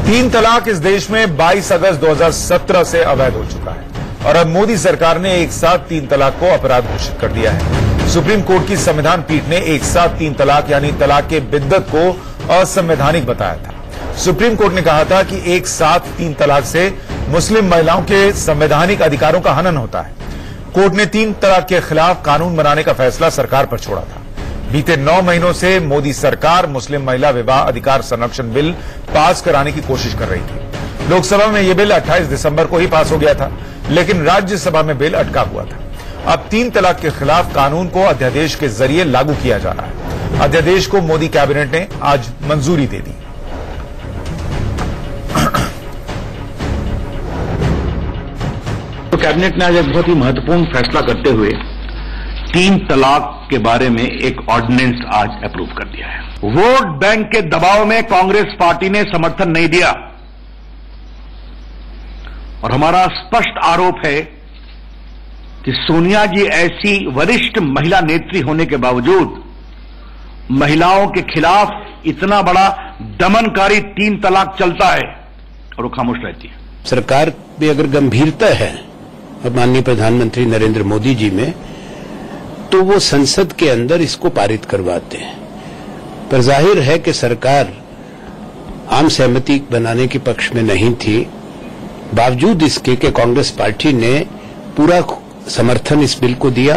तीन तलाक इस देश में 22 अगस्त 2017 से अवैध हो चुका है और अब मोदी सरकार ने एक साथ तीन तलाक को अपराध घोषित कर दिया है। सुप्रीम कोर्ट की संविधान पीठ ने एक साथ तीन तलाक यानी तलाक के बिद्दत को असंवैधानिक बताया था। सुप्रीम कोर्ट ने कहा था कि एक साथ तीन तलाक से मुस्लिम महिलाओं के संवैधानिक अधिकारों का हनन होता है। कोर्ट ने तीन तलाक के खिलाफ कानून बनाने का फैसला सरकार पर छोड़ा था। बीते 9 महीनों से मोदी सरकार मुस्लिम महिला विवाह अधिकार संरक्षण बिल पास कराने की कोशिश कर रही थी। लोकसभा में यह बिल 28 दिसंबर को ही पास हो गया था, लेकिन राज्यसभा में बिल अटका हुआ था। अब तीन तलाक के खिलाफ कानून को अध्यादेश के जरिए लागू किया जा रहा है। अध्यादेश को मोदी कैबिनेट ने आज मंजूरी दे दी। तो कैबिनेट ने आज एक बहुत ही महत्वपूर्ण फैसला करते हुए तीन तलाक के बारे में एक ऑर्डिनेंस आज अप्रूव कर दिया है। वोट बैंक के दबाव में कांग्रेस पार्टी ने समर्थन नहीं दिया और हमारा स्पष्ट आरोप है कि सोनिया जी ऐसी वरिष्ठ महिला नेत्री होने के बावजूद महिलाओं के खिलाफ इतना बड़ा दमनकारी तीन तलाक चलता है और वो खामोश रहती है। सरकार में अगर गंभीरता है और माननीय प्रधानमंत्री नरेंद्र मोदी जी में, तो वो संसद के अंदर इसको पारित करवाते हैं। पर जाहिर है कि सरकार आम सहमति बनाने के पक्ष में नहीं थी, बावजूद इसके कि कांग्रेस पार्टी ने पूरा समर्थन इस बिल को दिया।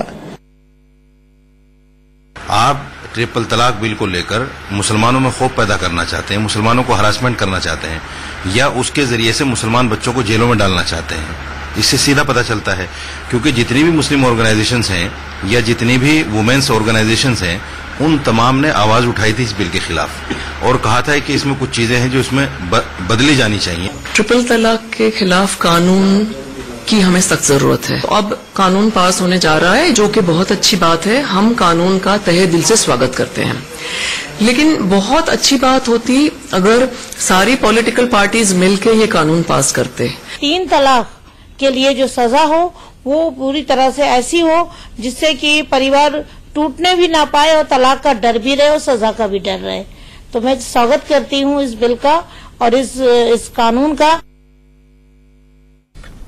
आप ट्रिपल तलाक बिल को लेकर मुसलमानों में खौफ पैदा करना चाहते हैं, मुसलमानों को हरासमेंट करना चाहते हैं या उसके जरिए से मुसलमान बच्चों को जेलों में डालना चाहते हैं। इससे सीधा पता चलता है, क्योंकि जितनी भी मुस्लिम ऑर्गेनाइजेशंस हैं या जितनी भी वुमेन्स ऑर्गेनाइजेशंस हैं, उन तमाम ने आवाज उठाई थी इस बिल के खिलाफ और कहा था कि इसमें कुछ चीजें हैं जो इसमें बदली जानी चाहिए। ट्रिपल तलाक के खिलाफ कानून की हमें सख्त जरूरत है। अब कानून पास होने जा रहा है, जो कि बहुत अच्छी बात है। हम कानून का तहे दिल से स्वागत करते हैं, लेकिन बहुत अच्छी बात होती अगर सारी पॉलिटिकल पार्टीज मिलकर ये कानून पास करते। तीन तलाक के लिए जो सजा हो वो पूरी तरह से ऐसी हो जिससे कि परिवार टूटने भी ना पाए और तलाक का डर भी रहे और सजा का भी डर रहे। तो मैं स्वागत करती हूँ इस बिल का और इस कानून का।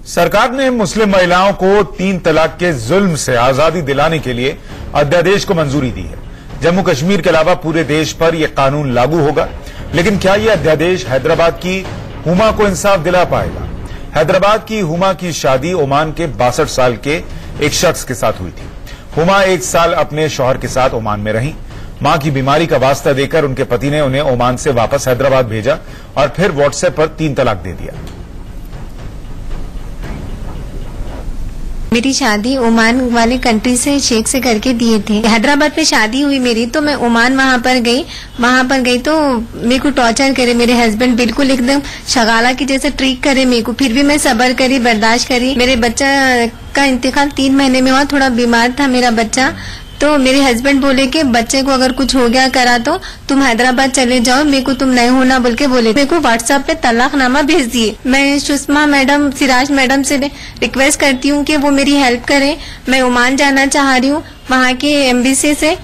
सरकार ने मुस्लिम महिलाओं को तीन तलाक के जुल्म से आजादी दिलाने के लिए अध्यादेश को मंजूरी दी है। जम्मू कश्मीर के अलावा पूरे देश पर यह कानून लागू होगा, लेकिन क्या यह अध्यादेश हैदराबाद की हुमा को इंसाफ दिला पाएगा? हैदराबाद की हुमा की शादी ओमान के 62 साल के एक शख्स के साथ हुई थी। हुमा 1 साल अपने शौहर के साथ ओमान में रहीं। मां की बीमारी का वास्ता देकर उनके पति ने उन्हें ओमान से वापस हैदराबाद भेजा और फिर व्हाट्सएप पर तीन तलाक दे दिया। मेरी शादी ओमान वाले कंट्री से शेख से करके दिए थे। हैदराबाद में शादी हुई मेरी, तो मैं ओमान वहां पर गई तो मेरे को टॉर्चर करे मेरे हस्बैंड, बिल्कुल एकदम शगाला की जैसे ट्रीट करे मेरे को। फिर भी मैं सब्र करी, बर्दाश्त करी। मेरे बच्चा का इंतकाल 3 महीने में हुआ, थोड़ा बीमार था मेरा बच्चा। तो मेरे हस्बैंड बोले कि बच्चे को अगर कुछ हो गया करा तो तुम हैदराबाद चले जाओ, मेरे को तुम नहीं होना बोल के बोले। मेरे को व्हाट्सएप पे तलाकनामा भेज दिए। मैं सुषमा मैडम, सिराज मैडम से रिक्वेस्ट करती हूँ कि वो मेरी हेल्प करें। मैं ओमान जाना चाह रही हूँ, वहाँ के एम्बेसी से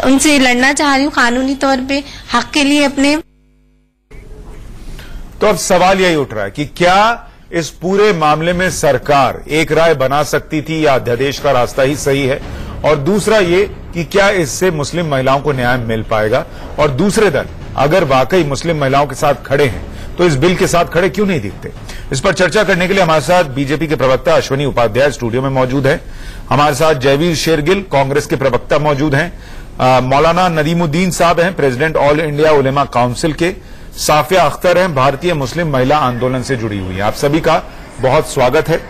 उनसे लड़ना चाह रही हूँ कानूनी तौर पे हक के लिए अपने। तो अब सवाल यही उठ रहा है कि क्या इस पूरे मामले में सरकार एक राय बना सकती थी या अध्यादेश का रास्ता ही सही है? और दूसरा ये कि क्या इससे मुस्लिम महिलाओं को न्याय मिल पाएगा? और दूसरे दल अगर वाकई मुस्लिम महिलाओं के साथ खड़े हैं तो इस बिल के साथ खड़े क्यों नहीं दिखते? इस पर चर्चा करने के लिए हमारे साथ बीजेपी के प्रवक्ता अश्वनी उपाध्याय स्टूडियो में मौजूद हैं। हमारे साथ जयवीर शेरगिल कांग्रेस के प्रवक्ता मौजूद हैं। मौलाना नदीमुद्दीन साहब हैं, प्रेसिडेंट ऑल इंडिया उलेमा काउंसिल के। साफिया अख्तर हैं, भारतीय मुस्लिम महिला आंदोलन से जुड़ी हुई है। आप सभी का बहुत स्वागत है।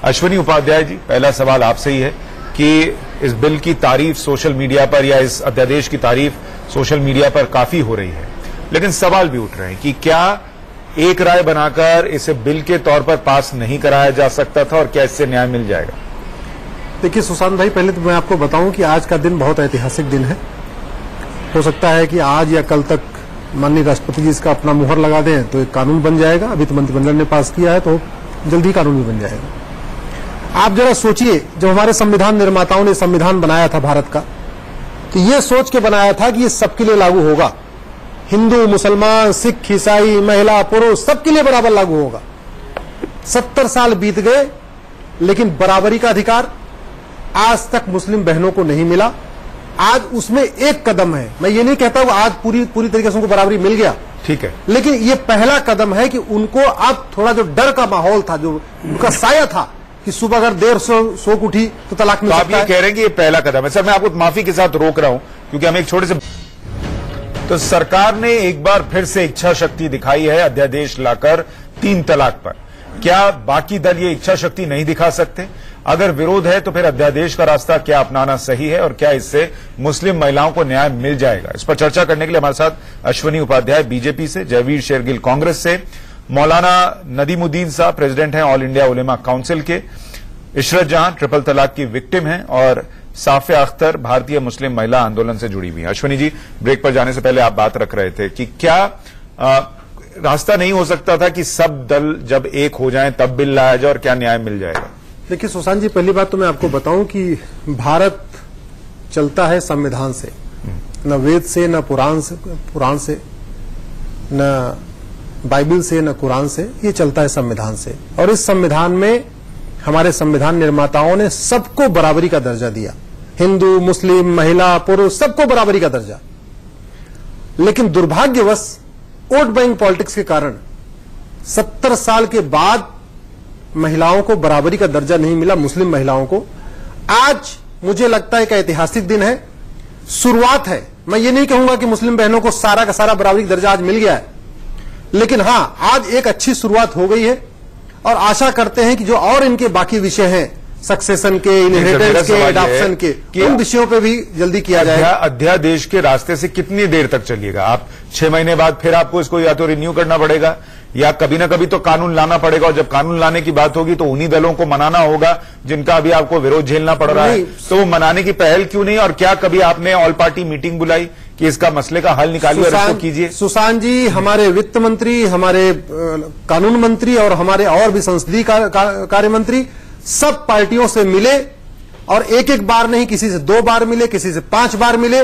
अश्वनी उपाध्याय जी, पहला सवाल आपसे ही है कि इस बिल की तारीफ सोशल मीडिया पर या इस अध्यादेश की तारीफ सोशल मीडिया पर काफी हो रही है, लेकिन सवाल भी उठ रहे हैं कि क्या एक राय बनाकर इसे बिल के तौर पर पास नहीं कराया जा सकता था और क्या इससे न्याय मिल जाएगा? देखिए सुशांत भाई, पहले तो मैं आपको बताऊं कि आज का दिन बहुत ऐतिहासिक दिन है। हो सकता है कि आज या कल तक माननीय राष्ट्रपति जी इसका अपना मुहर लगा दें तो एक कानून बन जाएगा। अभी तो मंत्रिमंडल ने पास किया है तो जल्दी कानून भी बन जाएगा। आप जरा सोचिए, जब हमारे संविधान निर्माताओं ने संविधान बनाया था भारत का, तो ये सोच के बनाया था कि ये सबके लिए लागू होगा। हिंदू, मुसलमान, सिख, ईसाई, महिला, पुरुष सबके लिए बराबर लागू होगा। 70 साल बीत गए, लेकिन बराबरी का अधिकार आज तक मुस्लिम बहनों को नहीं मिला। आज उसमें एक कदम है। मैं ये नहीं कहता हूं आज पूरी तरीके से उनको बराबरी मिल गया, ठीक है, लेकिन ये पहला कदम है कि उनको अब थोड़ा जो डर का माहौल था, जो उनका साया था कि सुबह अगर देर सो उठी तो तलाक मिल सकता है। आप ये कह रहे हैं कि ये पहला कदम है। सर, मैं आपको माफी के साथ रोक रहा हूं क्योंकि हम एक छोटे से, तो सरकार ने एक बार फिर से इच्छा शक्ति दिखाई है अध्यादेश लाकर 3 तलाक पर। क्या बाकी दल ये इच्छा शक्ति नहीं दिखा सकते? अगर विरोध है तो फिर अध्यादेश का रास्ता क्या अपनाना सही है और क्या इससे मुस्लिम महिलाओं को न्याय मिल जाएगा? इस पर चर्चा करने के लिए हमारे साथ अश्वनी उपाध्याय बीजेपी से, जयवीर शेरगिल कांग्रेस से, मौलाना नदीमुद्दीन साहब प्रेसिडेंट हैं ऑल इंडिया उलेमा काउंसिल के, इशरत जहां ट्रिपल तलाक की विक्टिम हैं और साफिया अख्तर भारतीय मुस्लिम महिला आंदोलन से जुड़ी हुई हैं। अश्वनी जी, ब्रेक पर जाने से पहले आप बात रख रहे थे कि क्या रास्ता नहीं हो सकता था कि सब दल जब एक हो जाएं तब बिल लाया जाए और क्या न्याय मिल जाएगा? देखिए सुशांत जी, पहली बात तो मैं आपको बताऊं कि भारत चलता है संविधान से, न वेद से, न पुराण से, न बाइबल से, न कुरान से, ये चलता है संविधान से। और इस संविधान में हमारे संविधान निर्माताओं ने सबको बराबरी का दर्जा दिया, हिंदू, मुस्लिम, महिला, पुरुष सबको बराबरी का दर्जा। लेकिन दुर्भाग्यवश वोट बैंक पॉलिटिक्स के कारण 70 साल के बाद महिलाओं को बराबरी का दर्जा नहीं मिला, मुस्लिम महिलाओं को। आज मुझे लगता है कि ऐतिहासिक दिन है, शुरुआत है। मैं ये नहीं कहूंगा कि मुस्लिम बहनों को सारा का सारा बराबरी का दर्जा आज मिल गया है, लेकिन हां, आज एक अच्छी शुरुआत हो गई है और आशा करते हैं कि जो और इनके बाकी विषय हैं, सक्सेशन के, इनहेरिटेंस के, एडॉप्शन के, उन विषयों पे भी जल्दी किया जाएगा। अध्यादेश के रास्ते से कितनी देर तक चलिएगा? आप 6 महीने बाद फिर आपको इसको या तो रिन्यू करना पड़ेगा या कभी ना कभी तो कानून लाना पड़ेगा, और जब कानून लाने की बात होगी तो उन्हीं दलों को मनाना होगा जिनका अभी आपको विरोध झेलना पड़ रहा है। तो वो मनाने की पहल क्यों नहीं? और क्या कभी आपने ऑल पार्टी मीटिंग बुलाई कि इसका मसले का हल निकालिए और इसको कीजिए? सुशांत जी, हमारे वित्त मंत्री, हमारे कानून मंत्री और हमारे और भी संसदीय कार्य मंत्री सब पार्टियों से मिले, और एक बार नहीं, किसी से 2 बार मिले, किसी से 5 बार मिले,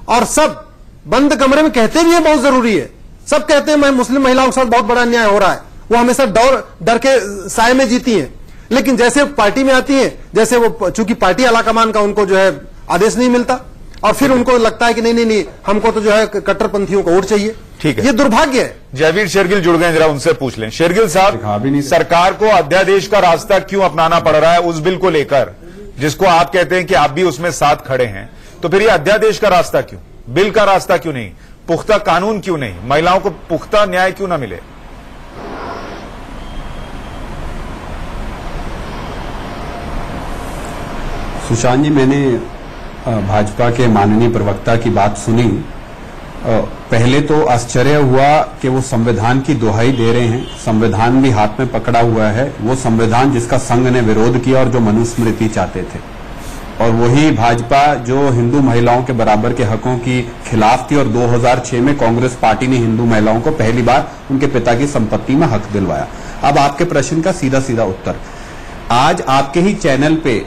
और सब बंद कमरे में कहते भी है बहुत जरूरी है। सब कहते हैं मैं मुस्लिम महिलाओं के साथ बहुत बड़ा अन्याय हो रहा है। वो हमेशा डर के साए में जीती हैं, लेकिन जैसे पार्टी में आती हैं, जैसे वो चूंकि पार्टी आलाकमान का उनको जो है आदेश नहीं मिलता, और फिर उनको लगता है कि नहीं, हमको तो जो है कट्टरपंथियों का वोट चाहिए। ठीक है, ये दुर्भाग्य है। जयवीर शेरगिल जुड़ गए, जरा उनसे पूछ लें। शेरगिल साहब, सरकार को अध्यादेश का रास्ता क्यों अपनाना पड़ रहा है उस बिल को लेकर, जिसको आप कहते हैं कि आप भी उसमें साथ खड़े हैं? तो फिर ये अध्यादेश का रास्ता क्यों, बिल का रास्ता क्यों नहीं, पुख्ता कानून क्यों नहीं, महिलाओं को पुख्ता न्याय क्यों ना मिले? सुशांत जी, मैंने भाजपा के माननीय प्रवक्ता की बात सुनी। पहले तो आश्चर्य हुआ कि वो संविधान की दुहाई दे रहे हैं, संविधान भी हाथ में पकड़ा हुआ है, वो संविधान जिसका संघ ने विरोध किया और जो मनुस्मृति चाहते थे, और वही भाजपा जो हिंदू महिलाओं के बराबर के हकों की खिलाफ थी। और 2006 में कांग्रेस पार्टी ने हिंदू महिलाओं को पहली बार उनके पिता की संपत्ति में हक दिलवाया। अब आपके प्रश्न का सीधा सीधा उत्तर, आज आपके ही चैनल पे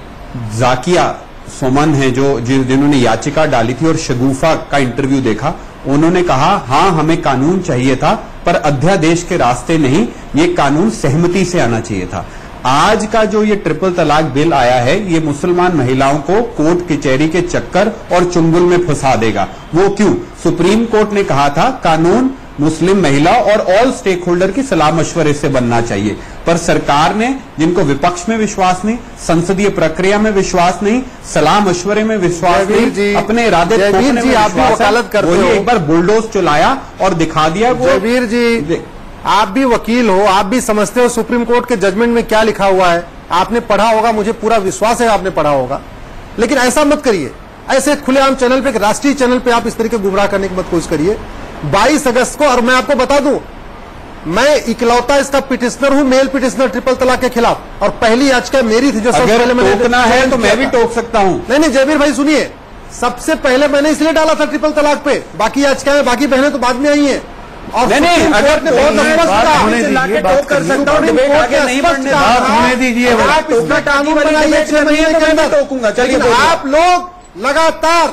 जाकिया सोमन है जिन्होंने याचिका डाली थी और शगुफा का इंटरव्यू देखा, उन्होंने कहा हां, हमें कानून चाहिए था पर अध्यादेश के रास्ते नहीं, ये कानून सहमति से आना चाहिए था। आज का जो ये ट्रिपल तलाक बिल आया है, ये मुसलमान महिलाओं को कोर्ट कचहरी के चक्कर और चुंगल में फंसा देगा। वो क्यों? सुप्रीम कोर्ट ने कहा था कानून मुस्लिम महिला और ऑल स्टेक होल्डर की सलाह मशवरे से बनना चाहिए, पर सरकार ने, जिनको विपक्ष में विश्वास नहीं, संसदीय प्रक्रिया में विश्वास नहीं, सलाह मशवरे में विश्वास नहीं, अपने इरादे थोपने में विश्वास है, एक बार बुलडोज चलाया और दिखा दिया। जयवीर जी, आप भी वकील हो, आप भी समझते हो सुप्रीम कोर्ट के जजमेंट में क्या लिखा हुआ है, आपने पढ़ा होगा, मुझे पूरा विश्वास है आपने पढ़ा होगा। लेकिन ऐसा मत करिए, ऐसे खुलेआम चैनल पे, राष्ट्रीय चैनल पे आप इस तरीके गुमराह करने की मत कोशिश करिए। 22 अगस्त को, और मैं आपको बता दूं, मैं इकलौता इसका पिटिशनर हूं, मेल पिटिशनर ट्रिपल तलाक के खिलाफ, और पहली याचिका मेरी थी जो सबसे पहले मैंने टोकना है तो मैं भी टोक सकता हूं। नहीं जयवीर भाई सुनिए, सबसे पहले मैंने इसलिए डाला था ट्रिपल तलाक पे, बाकी याचिकाएं, बाकी बहनें तो बाद में आई हैं। और नहीं, अगर बहुत स्पष्ट नहीं दीजिए, कानून बनाइए 6 महीने के अंदर। चलिए, आप लोग लगातार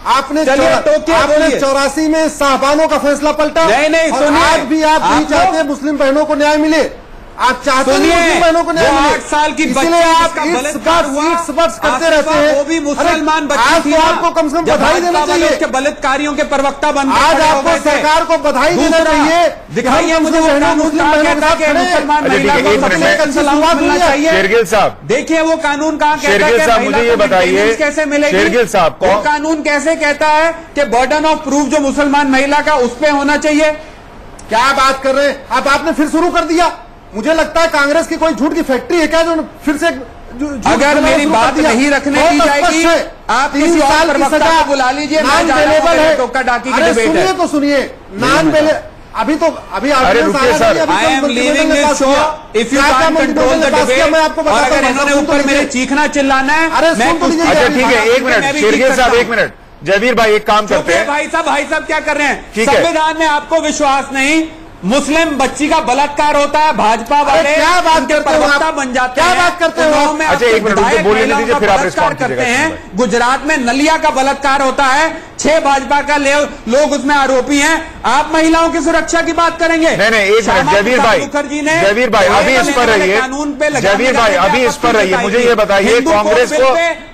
आपने चलिए टोकिए, आपने बोलिए। 84 में साहबानों का फैसला पलटा। नहीं, और सुनिए। आज भी आप नहीं चाहते हैं मुस्लिम बहनों को न्याय मिले। आप चाहते हैं मुस्लिम बहनों को न्याय मिले। 8 साल की बच्ची इसलिए आप जिसका इस बलात्कार हुआ, बर्स करते रहते हैं। वो भी मुसलमान बच्ची आज थी तो ना। आपको कम से कम जब बधाई देना भाजपा वाले चाहिए। उसके बलात्कारियों के प्रवक्ता बनते आज खड़े हो आपको गए थे। सरकार को बधाई देना दूसरा, चाहिए। दिखाइए मुझे वो कानून कहाँ कहता है कि मुसलमान अच्छा, महिला ठीक को है, एक मिनट सबसे में। सलामत मिलना चाहिए। शेरगिल साहब, देखिए वो कानून कहाँ कहता है शेरगिल कि साहब, महिला मुझे ये को बताइए, maintenance कैसे मिलेगी। शेरगिल साहब, वो कानून कैसे कहता है कि बर्डन ऑफ प्रूफ जो मुसलमान महिला का उस पे होना चाहिए। क्या बात कर रहे हैं आप? आपने फिर शुरू कर दिया। मुझे लगता है कांग्रेस की कोई झूठ की फैक्ट्री है क्या जो फिर से अगर मेरी बात नहीं रखने दी जाएगी, आप किसी और प्रवक्ता को बुला लीजिए। नॉन अवेलेबल है। टोका डाकी की अरे डिबेट सुनिए है। तो सुनिए, नॉन अवेलेबल अभी अरे रुकिए sir, I am leaving this show. If you can't control the debate, और अगर इन्होंने ऊपर मेरे चीखना चिल्लाना है, मैं कुछ अच्छा ठीक है, एक मिनट शेरगिल साहब, एक मिनट। जयवीर भाई एक काम करते हैं। भाई साहब क्या कर रहे हैं? ठीक है। संविधान में आपको विश्वास नहीं, मुस्लिम बच्ची का बलात्कार होता है, भाजपा वाले क्या बात करते हो प्रवक्ता आप? बन जाते क्या हैं। बात करते हो आप? अच्छा, एक मिनट उनको बोलने दीजिए, फिर आप बलात्कार रिस्पॉन्ड करते कीजिएगा। हैं। गुजरात में नलिया का बलात्कार होता है, 6 भाजपा का लोग उसमें आरोपी हैं। आप महिलाओं की सुरक्षा की बात करेंगे? नहीं, एक मिनट जयवीर भाई, जयवीर भाई अभी इस पर रहिए। जयवीर भाई अभी इस पर रहिए, मुझे ये बताइए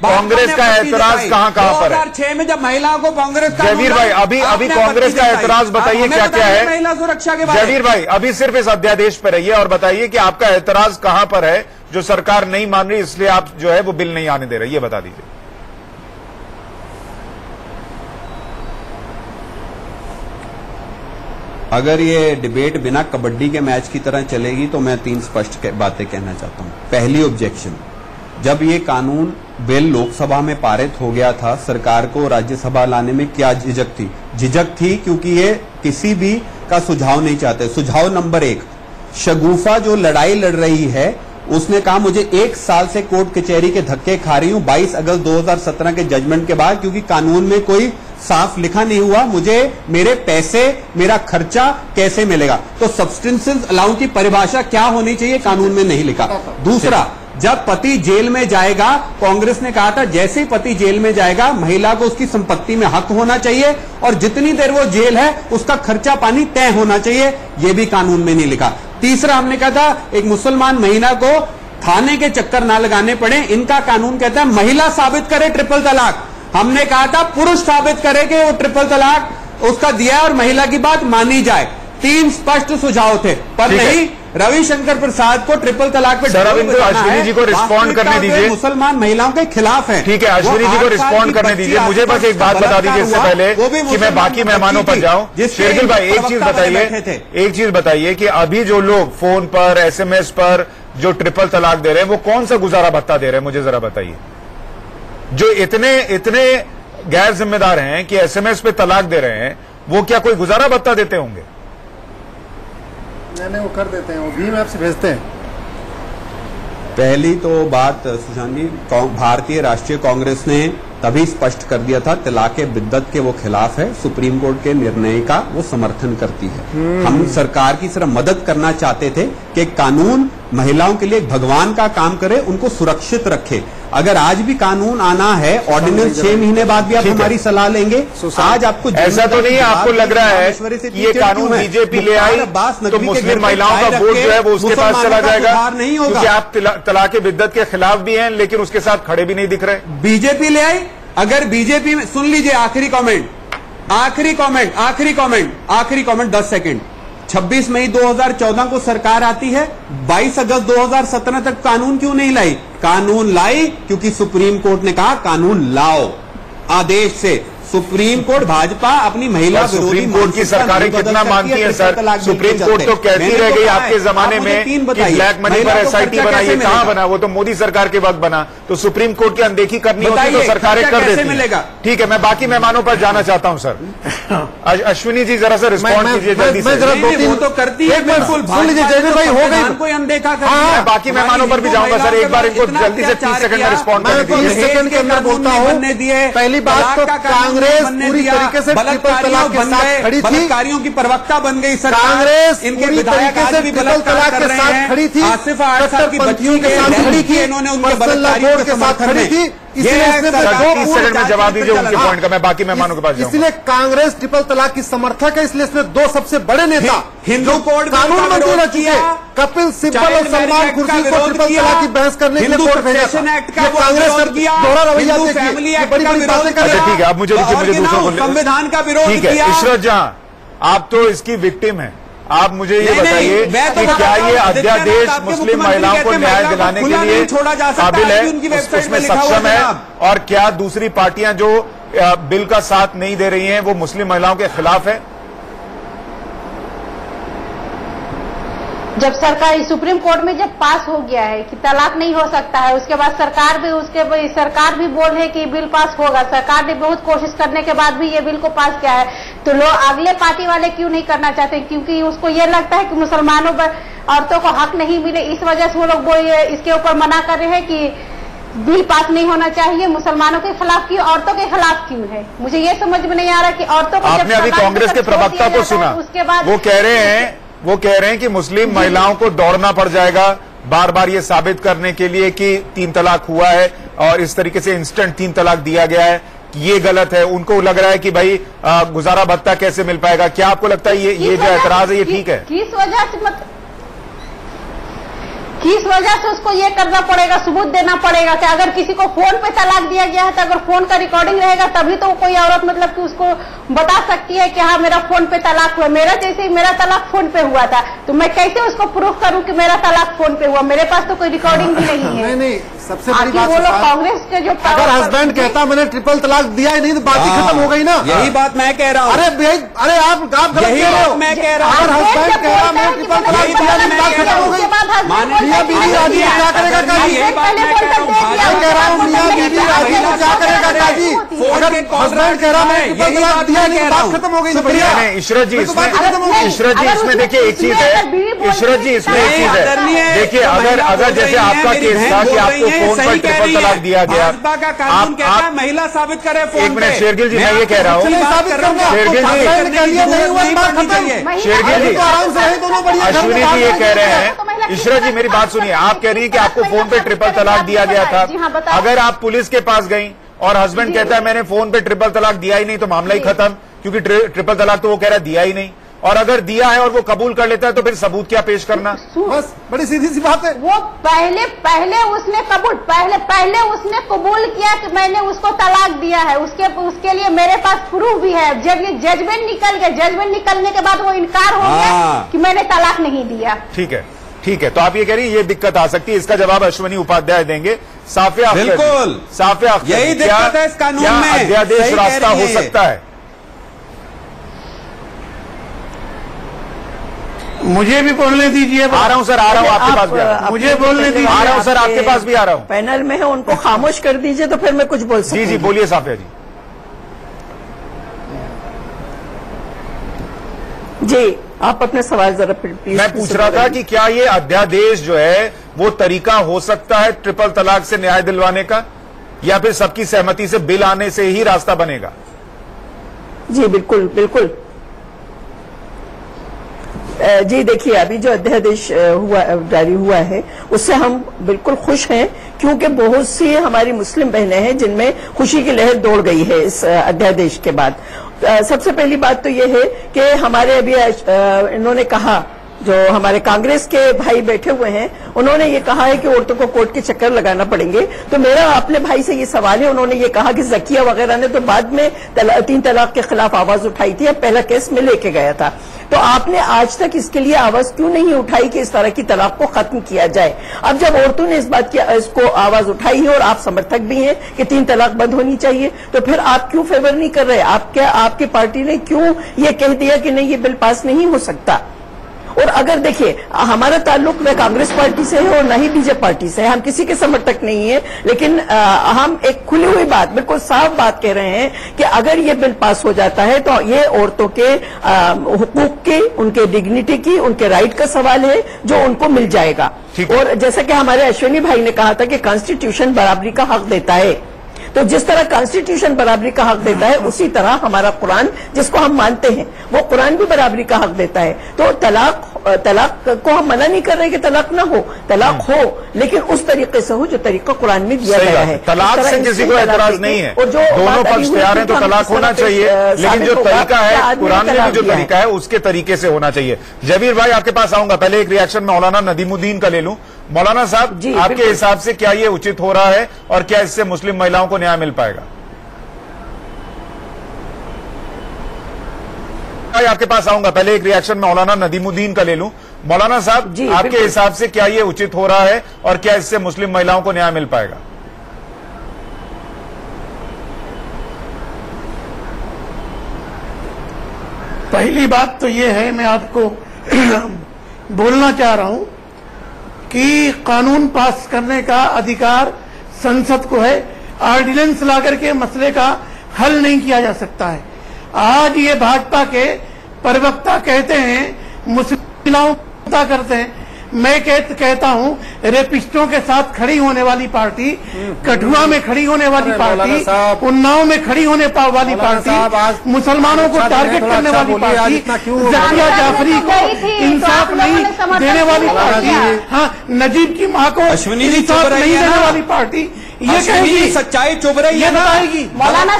कांग्रेस का एतराज कहाँ पर है? 2006 में जब महिलाओं को कांग्रेस, जयवीर भाई अभी कांग्रेस का एतराज बताइए क्या क्या है? महिला सुरक्षा के बारे में जयवीर भाई अभी सिर्फ इस अध्यादेश पर रहिए और बताइए कि आपका एतराज कहां पर है जो सरकार नहीं मान रही, इसलिए आप जो है वो बिल नहीं आने दे रहे, ये बता दीजिए। अगर ये डिबेट बिना कबड्डी के मैच की तरह चलेगी तो मैं 3 स्पष्ट बातें कहना चाहता हूं। पहली ऑब्जेक्शन, जब ये कानून बिल लोकसभा में पारित हो गया था, सरकार को राज्यसभा लाने में क्या झिझक थी? झिझक थी क्योंकि ये किसी भी का सुझाव नहीं चाहते। सुझाव नंबर 1, शगुफा जो लड़ाई लड़ रही है उसने कहा मुझे 1 साल से कोर्ट कचहरी के धक्के खा रही हूं 22 अगस्त 2017 के जजमेंट के बाद, क्योंकि कानून में कोई साफ लिखा नहीं हुआ, मुझे मेरे पैसे, मेरा खर्चा कैसे मिलेगा। तो सब्सटेंशियल अलाउंस की परिभाषा क्या होनी चाहिए, कानून में नहीं लिखा। दूसरा, जब पति जेल में जाएगा, कांग्रेस ने कहा था जैसे ही पति जेल में जाएगा महिला को उसकी संपत्ति में हक होना चाहिए और जितनी देर वो जेल है उसका खर्चा पानी तय होना चाहिए, ये भी कानून में नहीं लिखा। तीसरा, हमने कहा था एक मुसलमान महिला को थाने के चक्कर ना लगाने पड़े, इनका कानून कहता है महिला साबित करे ट्रिपल तलाक। हमने कहा था पुरुष साबित करे कि वो ट्रिपल तलाक उसका दिया और महिला की बात मानी जाए। 3 स्पष्ट सुझाव थे, पर नहीं, रविशंकर प्रसाद को ट्रिपल तलाक पे अश्विनी जी को रिस्पॉन्ड करने दीजिए। मुसलमान महिलाओं के खिलाफ है। ठीक है, अश्विनी जी को रिस्पॉन्ड करने दीजिए। मुझे बस एक बात बता दीजिए इससे पहले कि मैं बाकी मेहमानों पर जाऊं। शेरगिल भाई एक चीज बताइए कि अभी जो लोग फोन पर, SMS पर जो ट्रिपल तलाक दे रहे हैं वो कौन सा गुजारा भत्ता दे रहे हैं, मुझे जरा बताइए। जो इतने गैर जिम्मेदार हैं कि SMS पे तलाक दे रहे हैं, वो क्या कोई गुजारा भत्ता देते होंगे? नहीं, वो कर देते हैं, वो भीम ऐप से भेजते हैं। पहली तो बात सुशांत जी, भारतीय राष्ट्रीय कांग्रेस ने तभी स्पष्ट कर दिया था तलाक बिद्दत के वो खिलाफ है, सुप्रीम कोर्ट के निर्णय का वो समर्थन करती है। हम सरकार की सिर्फ मदद करना चाहते थे कि कानून महिलाओं के लिए भगवान का काम करे, उनको सुरक्षित रखे। अगर आज भी कानून आना है, ऑर्डिनेंस 6 महीने बाद भी आप हमारी सलाह लेंगे। आज आपको ऐसा तो नहीं है, आपको लग रहा है कि ये कानून बीजेपी ले आई तो मुस्लिम महिलाओं का वोट जो है वो उसके पास चला जाएगा? नहीं होगा, क्योंकि आप तलाक बिद्दत के खिलाफ भी हैं लेकिन उसके साथ खड़े भी नहीं दिख रहे। बीजेपी ले आई, अगर बीजेपी में, सुन लीजिए आखिरी कमेंट 10 सेकंड। 26 मई 2014 को सरकार आती है, 22 अगस्त 2017 तक कानून क्यों नहीं लाई? कानून लाई क्योंकि सुप्रीम कोर्ट ने कहा कानून लाओ, आदेश से। सुप्रीम कोर्ट भाजपा अपनी महिला विरोधी सुप्रीम कोर्ट की सरकारें कितना मानती हैं सर? सुप्रीम कोर्ट तो कहती रह गई आपके जमाने में कि ब्लैक मनी पर SIT बनाइए, कहां बना? वो तो मोदी सरकार के वक्त बना। तो सुप्रीम कोर्ट की अनदेखी करनी होती तो सरकारें कर देती हैं। ठीक है, मैं बाकी मेहमानों पर जाना चाहता हूं सर। अश्विनी जी जरा सा रिस्पॉन्ड कीजिए जल्दी से। वो तो करती है, बिल्कुल। जयवीर भाई हो गई, कोई अनदेखा कर। मैं बाकी मेहमानों पर भी जाऊंगा सर, एक बार इनको जल्दी से 30 सेकंड में रिस्पॉन्ड करने दीजिए। 30 सेकंड के अंदर बोलता हूँ। पहली बात तो कांग्रेस पूरी तरीके से ट्रिपल तलाक के साथ खड़ी थी, बलात्कारियों की प्रवक्ता बन गई सरकार। कांग्रेस इनके विधायक से ट्रिपल तलाक के साथ खड़ी थी, आसिफ 8 साल की बच्चियों के साथ खड़ी थी, इन्होंने उनके बलात्कारियों के साथ खड़ी थी। इसलिए 30 सेकंड में जवाब दीजिए उनके पॉइंट का, मैं बाकी मेहमानों के पास जाऊंगा। इसलिए कांग्रेस ट्रिपल तलाक की समर्थक है, इसलिए इसमें दो सबसे बड़े नेता हिंदू कोड कानून मंत्री रह चुके कपिल सिब्बल और सलमान खुर्शीद को ट्रिपल तलाक की बहस करने के लिए कोर्ट भेजा था। कांग्रेस का दोहरा रवैया देखिए, बड़ी बड़ी बातें कर रहे हैं। ठीक है, अब मुझे दूसरा बोलने, संविधान का विरोध ठीक है। इशरत जहां, आप तो इसकी विक्टिम है, आप मुझे ये बताइए कि क्या ये अध्यादेश मुस्लिम महिलाओं को न्याय दिलाने के लिए काबिल है, उसमें सक्षम है, और क्या दूसरी पार्टियां जो बिल का साथ नहीं दे रही हैं वो मुस्लिम महिलाओं के खिलाफ है? जब सरकार सुप्रीम कोर्ट में जब पास हो गया है कि तलाक नहीं हो सकता है, उसके बाद सरकार भी बोल है कि बिल पास होगा, सरकार ने बहुत कोशिश करने के बाद भी ये बिल को पास किया है, तो लोग अगले पार्टी वाले क्यों नहीं करना चाहते? क्योंकि उसको ये लगता है कि मुसलमानों पर औरतों को हक नहीं मिले, इस वजह से वो लोग इसके ऊपर मना कर रहे हैं कि बिल पास नहीं होना चाहिए। मुसलमानों के खिलाफ क्यों, औरतों के खिलाफ क्यों है? मुझे ये समझ में नहीं आ रहा कि औरतों को, आपने अभी कांग्रेस के प्रवक्ता को सुना, उसके बाद वो कह रहे हैं कि मुस्लिम महिलाओं को दौड़ना पड़ जाएगा बार बार ये साबित करने के लिए कि 3 तलाक हुआ है और इस तरीके से इंस्टेंट 3 तलाक दिया गया है, ये गलत है। उनको लग रहा है कि भाई गुजारा भत्ता कैसे मिल पाएगा? क्या आपको लगता है ये जो एतराज है ये ठीक है? किस वजह से उसको ये करना पड़ेगा, सबूत देना पड़ेगा कि अगर किसी को फोन पे तलाक दिया गया है तो अगर फोन का रिकॉर्डिंग रहेगा तभी तो कोई औरत मतलब कि उसको बता सकती है कि हाँ मेरा फोन पे तलाक हुआ। मेरा जैसे ही मेरा तलाक फोन पे हुआ था तो मैं कैसे उसको प्रूफ करूं कि मेरा तलाक फोन पे हुआ? मेरे पास तो कोई रिकॉर्डिंग भी नहीं है। नहीं, सबसे बड़ी बात वो लोग कांग्रेस के जो अगर हस्बैंड कहता मैंने ट्रिपल तलाक दिया ही नहीं तो बात ही खत्म हो गई ना। यही बात मैं कह रहा हूँ। अरे आप गलत कह रहे हो। मैं कह रहा हूँ अगर हस्बैंड कह रहा मैंने ट्रिपल तलाक दिया नहीं बात खत्म हो गई। मियां बीवी राजी क्या करेगा काजी? मैं कह रहा हूँ मियां बीवी राजी क्या करेगा काजी? अगर हस्बैंड कह रहा मैं ट्रिपल तलाक दिया नहीं बात खत्म हो गई। इशरत जी इसमें देखिए एक चीज है, इशरत जी इसमें एक चीज है, देखिए अगर जैसे आपका केस था कि आपको फोन पर ट्रिपल तलाक दिया गया, का कानून कहता है महिला साबित करे फोन। एक मिनट शेरगिल जी, मैं ये कह रहा हूँ, शेरगिल जी अश्विनी जी ये कह रहे हैं, इशरत जी मेरी बात सुनिए, आप कह रही है कि आपको फोन पे ट्रिपल तलाक दिया गया था, अगर आप पुलिस के पास गई और हस्बैंड कहता है मैंने फोन पे ट्रिपल तलाक दिया ही नहीं तो मामला ही खत्म, क्योंकि ट्रिपल तलाक तो वो कह रहा है दिया ही नहीं, और अगर दिया है और वो कबूल कर लेता है तो फिर सबूत क्या पेश करना? बस बड़ी सीधी सी बात है। वो पहले उसने कबूल किया कि मैंने उसको तलाक दिया है, उसके लिए मेरे पास प्रूफ भी है। जब ये जजमेंट निकल गया, जजमेंट निकलने के बाद वो इनकार हो गया कि मैंने तलाक नहीं दिया। ठीक है, तो आप ये कह रही है ये दिक्कत आ सकती है, इसका जवाब अश्विनी उपाध्याय देंगे। साफिया बिल्कुल यही दिक्कत है इस कानून में, अध्यादेश रास्ता हो सकता है? मुझे भी बोलने दीजिए। आ रहा हूं सर, आ रहा हूं आपके पास भी, मुझे बोलने दीजिए। आ रहा हूं सर, आपके पास भी आ रहा हूं। पैनल में है, उनको खामोश कर दीजिए तो फिर मैं कुछ बोल सकती हूं। जी बोलिए साफिया जी, आप अपने सवाल जरा प्लीज। मैं पूछ रहा था कि क्या ये अध्यादेश जो है वो तरीका हो सकता है ट्रिपल तलाक से न्याय दिलवाने का, या फिर सबकी सहमति से बिल आने से ही रास्ता बनेगा? जी बिल्कुल बिल्कुल। जी देखिए, अभी जो अध्यादेश जारी हुआ है उससे हम बिल्कुल खुश हैं, क्योंकि बहुत सी हमारी मुस्लिम बहनें हैं जिनमें खुशी की लहर दौड़ गई है इस अध्यादेश के बाद। सबसे पहली बात तो ये है कि हमारे अभी इन्होंने कहा, जो हमारे कांग्रेस के भाई बैठे हुए हैं, उन्होंने ये कहा है कि औरतों को कोर्ट के चक्कर लगाना पड़ेंगे। तो मेरा अपने भाई से ये सवाल है, उन्होंने ये कहा कि जकिया वगैरह ने तो बाद में 3 तलाक के खिलाफ आवाज उठाई थी, अब पहला केस में लेके गया था, तो आपने आज तक इसके लिए आवाज क्यों नहीं उठाई कि इस तरह की तलाक को खत्म किया जाए? अब जब औरतों ने इस बात की इसको आवाज उठाई है और आप समर्थक भी हैं कि 3 तलाक बंद होनी चाहिए, तो फिर आप क्यों फेवर नहीं कर रहे? आपके पार्टी ने क्यों ये कह दिया कि नहीं ये बिल पास नहीं हो सकता? और अगर देखिए, हमारा ताल्लुक न कांग्रेस पार्टी से है और न ही बीजेपी पार्टी से है, हम किसी के समर्थक नहीं है, लेकिन हम एक खुली हुई बात, बिल्कुल साफ बात कह रहे हैं कि अगर ये बिल पास हो जाता है तो ये औरतों के हुकूक की, उनके डिग्निटी की, उनके राइट का सवाल है जो उनको मिल जाएगा। और जैसा कि हमारे अश्विनी भाई ने कहा था कि कॉन्स्टिट्यूशन बराबरी का हक देता है, तो जिस तरह कॉन्स्टिट्यूशन बराबरी का हक देता है, उसी तरह हमारा कुरान, जिसको हम मानते हैं, वो कुरान भी बराबरी का हक देता है। तो तलाक को हम मना नहीं कर रहे कि तलाक ना हो, तलाक हो, लेकिन उस तरीके से हो जो तरीका कुरान में दिया गया है। तलाक से किसी को एतराज नहीं है, और जो दोनों पक्ष तैयार हैं तो तलाक होना चाहिए, लेकिन जो तरीका है कुरान में भी जो तरीका है उसके तरीके से होना चाहिए। जबीर भाई आपके पास आऊंगा, पहले एक रिएक्शन मौलाना नदीमुद्दीन का ले लूं। मौलाना साहब, आपके हिसाब से क्या ये उचित हो रहा है और क्या इससे मुस्लिम महिलाओं को न्याय मिल पाएगा? आपके पास आऊंगा, पहले एक रिएक्शन मौलाना नदीमुद्दीन का ले लूं। मौलाना साहब, आपके हिसाब से क्या ये उचित हो रहा है और क्या इससे मुस्लिम महिलाओं को न्याय मिल पाएगा? पहली बात तो ये है, मैं आपको बोलना चाह रहा हूं कि कानून पास करने का अधिकार संसद को है। ऑर्डिनेंस ला करके मसले का हल नहीं किया जा सकता है। आज ये भाजपा के प्रवक्ता कहते हैं मुस्लिम महिलाओं करते हैं, मैं कहता हूं रेपिस्टों के साथ खड़ी होने वाली पार्टी, कठुआ में खड़ी होने वाली पार्टी, उन्नाव में खड़ी होने वाली पार्टी, मुसलमानों को टारगेट करने वाली पार्टी, जाकिया जाफरी को इंसाफ नहीं देने वाली पार्टी, हाँ नजीब की मां को इंसाफ नहीं देने वाली पार्टी, ये कहेगी सच्चाई चुभ रही है ना, मौलाना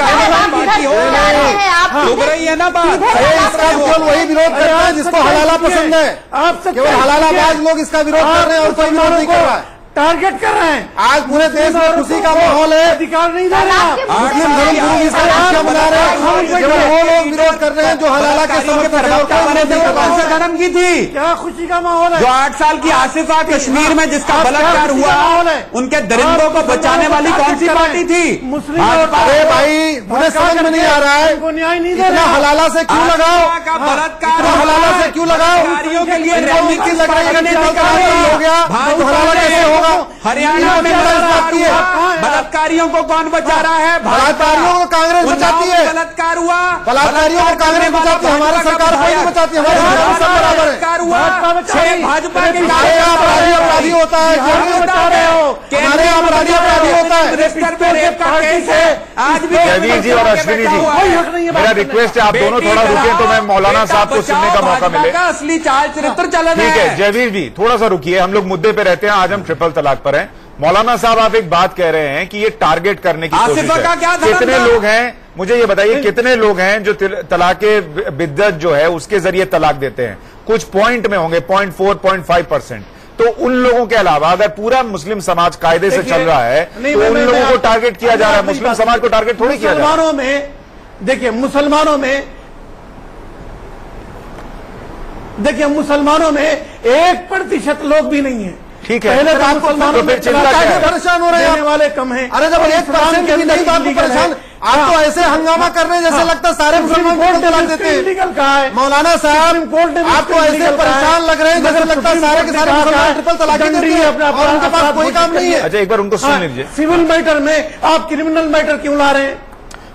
चुभ रही है ना बात। केवल वही विरोध कर रहा है जिसको हलाला पसंद है, आप केवल हलालाबाज लोग इसका विरोध कर रहे हैं और कोई विरोध नहीं कर रहा है, टारगेट कर रहे हैं। आज पूरे देश में खुशी का माहौल है, अधिकार नहीं दे रहे हैं, मुस्लिम धर्मगुरु इसका रक्षा बना रहे हैं, केवल वो लोग विरोध कर रहे हैं जो हलाला के जन्म की थी। क्या खुशी का माहौल है? जो 8 साल की आसिफा कश्मीर में जिसका बलात्कार हुआ, उनके दरिंदों को बचाने वाली कौन सी पार्टी थी? मुस्लिम। अरे भाई, मुझे समझ में नहीं आ रहा है, न्याय नहीं दे रहा। हलाला से क्यों लगाओ, बलात्कार हलाला से क्यों लगाओ? के लिए राजनीति लग रही है, हो गया हलाला कैसे होगा? हरियाणा में बलात्कारियों को कौन बचा रहा है? बलात्कारियों को कांग्रेस बचाती है, बलात्कार हुआ, बलात्कारियों को कांग्रेस बचाती है, हमारी सरकार कोई नहीं बचाती, हमारी सरकार सब बराबर है। भाजपा के अपराधी होता है, हमारे यहाँ अपराधी होता है। आज भी जयवीर जी और अश्विनी जी, मेरा रिक्वेस्ट है आप दोनों थोड़ा रुके तो मैं मौलाना साहब को सुनने का मौका मिले। असली चाल चरित्र चलन है। ठीक है जयवीर जी, थोड़ा सा रुकिए, हम लोग मुद्दे पे रहते हैं, आज हम ट्रिपल तलाक पर हैं। मौलाना साहब, आप एक बात कह रहे हैं कि ये टारगेट करने की कोशिश है। कितने लोग हैं, मुझे ये बताइए, कितने लोग हैं जो तलाक बिद्दत जो है उसके जरिए तलाक देते हैं? कुछ पॉइंट में होंगे, 0.4, 0.5%। तो उन लोगों के अलावा अगर पूरा मुस्लिम समाज कायदे से चल रहा है तो उन लोगों को टारगेट किया जा रहा है, मुस्लिम समाज को टारगेट थोड़ी किया जा रहा है। मुसलमानों में देखिए, मुसलमानों में 1% लोग भी नहीं है। ठीक है, पहले तो मुसलमानों में परेशान हो रहे हैं वाले कम हैं। अरे जब 1% भी नहीं तो आपको परेशान, आप तो ऐसे हंगामा कर रहे हैं जैसे लगता है सारे मुसलमान को तलाक देते हैं। मौलाना साहब, आप तो ऐसे परेशान लग रहे हैं जैसे लगता है सारे के सारे मुसलमान ट्रिपल तलाक देते हैं और उनके पास कोई काम नहीं है। अच्छा, एक बार उनको सुन लीजिए। सिविल मैटर में आप क्रिमिनल मैटर क्यों ला रहे हैं?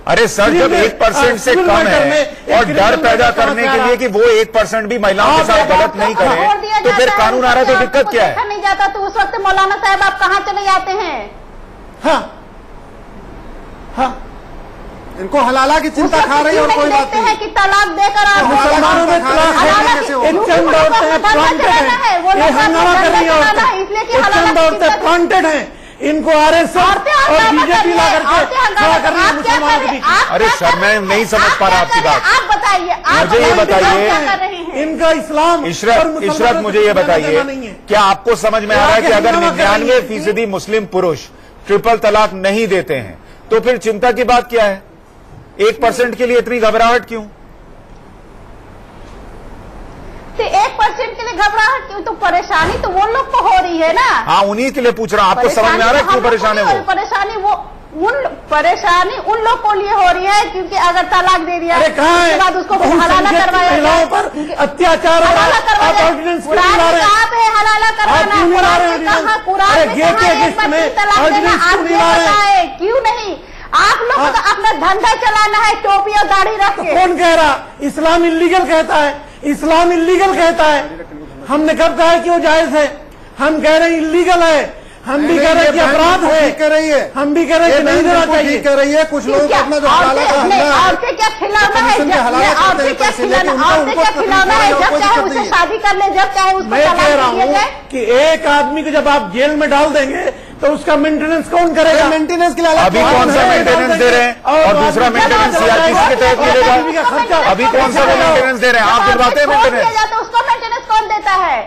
अरे सर, जब 1% से कम है और डर पैदा करने के लिए कि वो 1% भी महिलाओं के साथ गलत नहीं करे तो फिर कानून आ रहा है, तो दिक्कत क्या है? नहीं जाता तो उस वक्त मौलाना साहब आप कहाँ चले जाते हैं? हाँ, इनको हलाला की चिंता खा रही है और कोई बात नहीं है कि तलाक देकर आप मुसलमानों में तलाक प्लांटेड है, इनको आरएसएस और बीजेपी ला करके खड़ा कर रही है मुसलमानों के बीच। अरे सर, मैं नहीं समझ पा रहा आपकी बात। आप बताइए, मुझे ये बताइए, इनका इस्लाम इशरत मुझे ये बताइए, क्या आपको समझ में आ रहा है कि अगर 99% मुस्लिम पुरुष ट्रिपल तलाक नहीं देते हैं तो फिर चिंता की बात क्या है? 1% के लिए इतनी घबराहट क्यों? तो 1% के लिए घबराहट क्यों? तो परेशानी तो वो लोग को हो रही है ना। हाँ, उन्हीं के लिए पूछ रहा हूं, आपको समझ में आ रहा है क्यों परेशान है? वो परेशानी उन लोग को लिए हो रही है क्योंकि अगर तलाक दे दिया उसके बाद उसको हलाला करवाया, महिलाओं पर अत्याचार हलाला करवाना क्यों नहीं? आप लोग को तो अपना धंधा चलाना है, टोपी और दाढ़ी रख के। कौन कह रहा इस्लाम इल्लीगल कहता है? इस्लाम इल्लीगल कहता है। हमने कब कहा है कि वो जायज है? हम कह रहे हैं इल्लीगल है। हम भी कह रहे हैं कि अपराध है, कह रही है, हम भी कह रहे हैं कि नहीं देना चाहिए, कह रही है। कुछ लोग अपना जो हलाला का हमला है, औरतें क्या खिलाना है, औरतें क्या खिलाना है, जब चाहे उससे शादी कर ले, जब चाहे उसको मैं कह रहा हूँ कि एक आदमी को जब आप जेल में डाल देंगे तो उसका मेंटेनेंस कौन करेगा? मेंटेनेंस के लिए अभी कौन सा मेंटेनेंस दे रहे हैं और दूसरा मेंटेनेंस सीआरपीसी के तहत मिलेगा? अभी कौन सा मेंटेनेंस दे रहे हैं? आप दिलवाते हैं मेंटेनेंस? उसको मेंटेनेंस कौन देता है?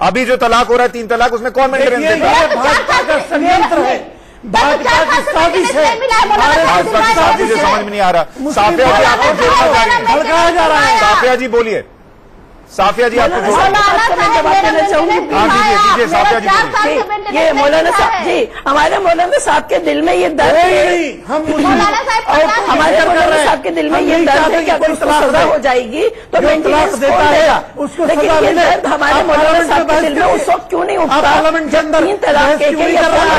अभी जो तलाक हो रहा है 3 तलाक, उसमें कौन मेंटेनेंस देता है? भाजपा का संयंत्र है, भाजपा की साजिश है, भाजपा की साजिश से समझ में नहीं आ रहा। साफिया जी आपको जोड़ना चाहिए, भड़काया जा रहा है। साफिया जी बोलिए, साफिया जी आपको दीजिए साफिया जी। ये मौलाना साहब जी, हमारे मौलाना साहब के दिल में ये दर्द है, हमारे मौलाना साहब के दिल में ये दर्द है कि अगर उसको सजा हो जाएगी तो मेंटेनेंस देता है उसको। लेकिन ये दर्द हमारे मौलाना साहब के दिल में उस वक्त क्यों नहीं उठता जब 3 तलाक के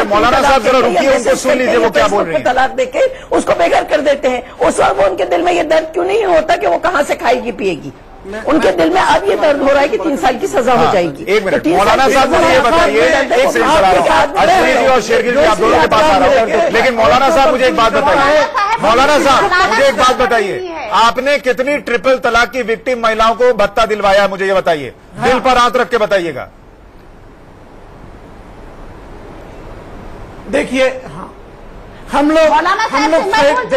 मौलाना साहब जरा रुकिए, उनको सुन लीजिए वो क्या बोल रहे हैं। तलाक देके उसको बेघर कर देते हैं, उस वक्त उनके दिल में ये दर्द क्यों नहीं होता कि वो कहाँ से खाएगी पिएगी? उनके दिल में अब ये दर्द हो रहा है कि 3 साल की सजा हो जाएगी। एक मिनट मौलाना साहब मुझे ये बताइए, एक सेकंड अश्विनी जी और शेरगिल जी आप दोनों के पास आ रहा हूँ, लेकिन मौलाना साहब मुझे एक बात बताइए, मौलाना साहब मुझे एक बात बताइए, आपने कितनी ट्रिपल तलाक की विक्टिम महिलाओं को भत्ता दिलवाया? मुझे ये बताइए, दिल पर हाथ रख के बताइएगा। देखिए हम लोग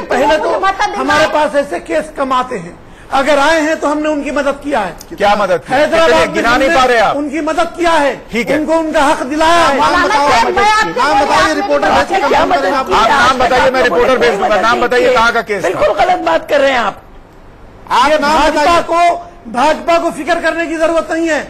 पहले तो हमारे पास ऐसे केस कम आते हैं, अगर आए हैं तो हमने उनकी मदद किया है। क्या मदद? हैदराबाद गिना नहीं पा रहे आप? उनकी मदद किया है, ठीक है, उनको उनका हक दिलाया है। नाम बताइए, रिपोर्टर आप नाम बताइए, मैं रिपोर्टर भेज दूंगा। नाम बताइए कहाँ का केस? बिल्कुल गलत बात कर रहे हैं आप। भाजपा को फिक्र करने की जरूरत नहीं है।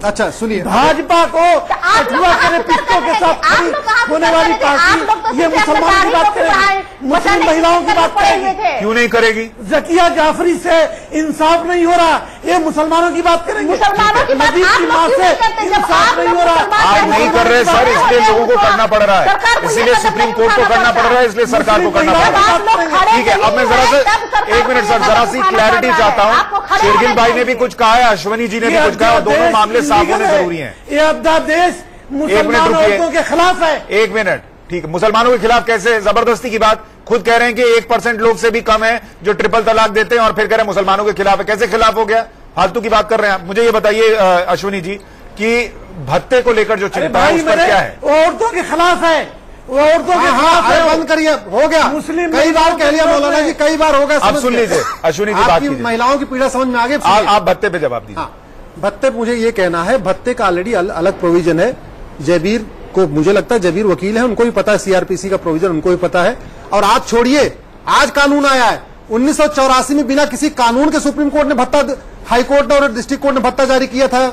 अच्छा सुनिए, भाजपा को अठवा करे पिस्तों के साथ होने वाली पार्टी ये मुसलमानों की बात करेगी, मुस्लिम महिलाओं की बात करेगी। क्यों नहीं करेगी? जकिया जाफरी से इंसाफ नहीं हो रहा, ये मुसलमानों की बात करेंगे। नजीब की मां से इंसाफ नहीं हो रहा, आज नहीं कर रहे सर, इसलिए लोगों को करना पड़ रहा है, इसीलिए सुप्रीम कोर्ट को करना पड़ रहा है, इसलिए सरकार को करना पड़ रहा है। ठीक है, अब मैं जरा से एक मिनट सर जरा सी क्लैरिटी चाहता हूँ। शेरगिल भाई ने भी कुछ कहा है, अश्विनी जी ने भी कुछ कहा है, दोनों मामले साफ होने जरूरी हैं। ये अध्यादेश मुसलमान औरतों के खिलाफ है। एक मिनट, ठीक है, मुसलमानों के खिलाफ कैसे? जबरदस्ती की बात, खुद कह रहे हैं कि 1% लोग से भी कम है जो ट्रिपल तलाक देते हैं और फिर कह रहे हैं मुसलमानों के खिलाफ है। कैसे खिलाफ हो गया? फालतू की बात कर रहे हैं आप। मुझे ये बताइए अश्विनी जी कि भत्ते को लेकर जो चिंता है उस पर क्या है? औरतों के खिलाफ है, वो औरतों के खिलाफ है। बंद करिए, हो गया, मुस्लिम कई बार कह लिया मौलाना जी, कई बार हो गया। अब सुन लीजिए अश्विनी जी, बात कीजिए। महिलाओं की पीड़ा समझ में आ गई। आप भत्ते पे जवाब दीजिए। भत्ते मुझे ये कहना है, भत्ते का ऑलरेडी अलग प्रोविजन है। जयवीर को मुझे लगता है जयवीर वकील है, उनको भी पता है सीआरपीसी का प्रोविजन, उनको भी पता है। और आज छोड़िए, आज कानून आया है। 1984 में बिना किसी कानून के सुप्रीम कोर्ट ने भत्ता, हाई कोर्ट और डिस्ट्रिक्ट कोर्ट ने भत्ता जारी किया था,